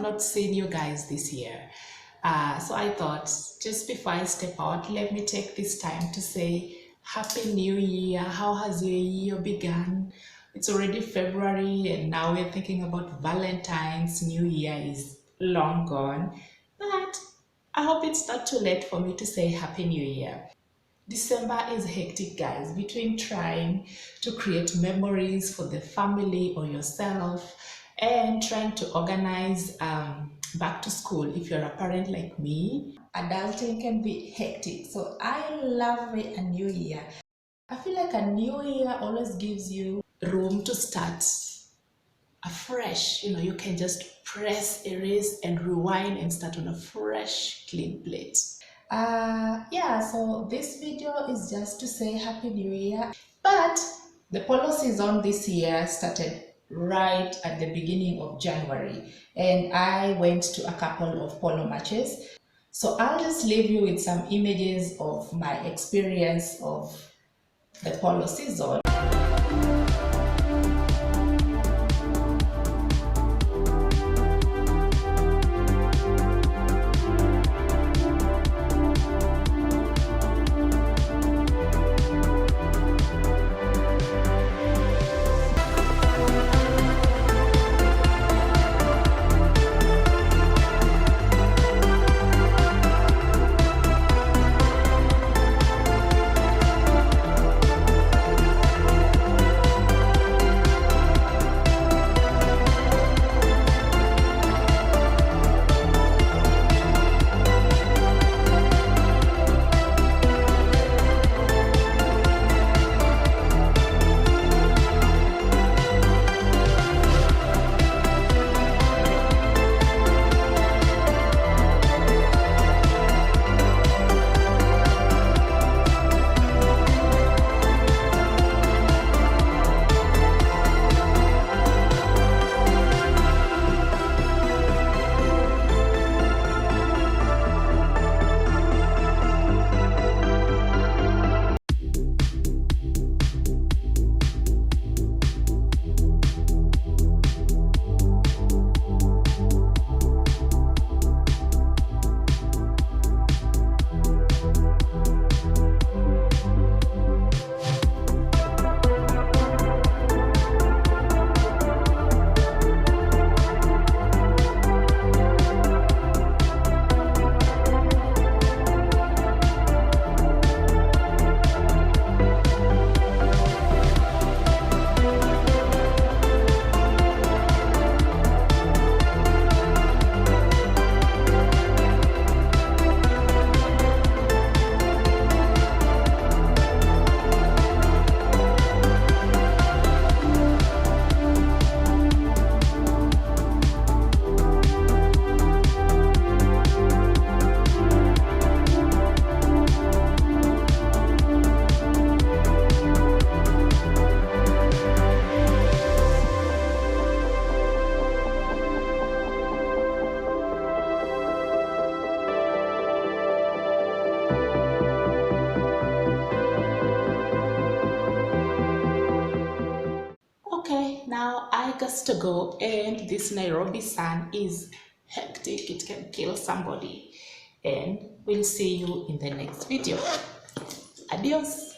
have not seen you guys this year. So I thought just before I step out, let me take this time to say Happy New Year. How has your year begun? It's already February and now we're thinking about Valentine's. New Year is long gone, but I hope it's not too late for me to say Happy New Year. December is hectic, guys, between trying to create memories for the family or yourself and trying to organize back to school. If you're a parent like me, adulting can be hectic. So I love a new year. I feel like a new year always gives you room to start afresh. You can just press erase and rewind and start on a fresh clean plate. So this video is just to say Happy New Year. But the polo season this year started right at the beginning of January, and I went to a couple of polo matches. So I'll just leave you with some images of my experience of the polo season. Now I got to go, and this Nairobi sun is hectic. It can kill somebody, and we'll see you in the next video. Adios.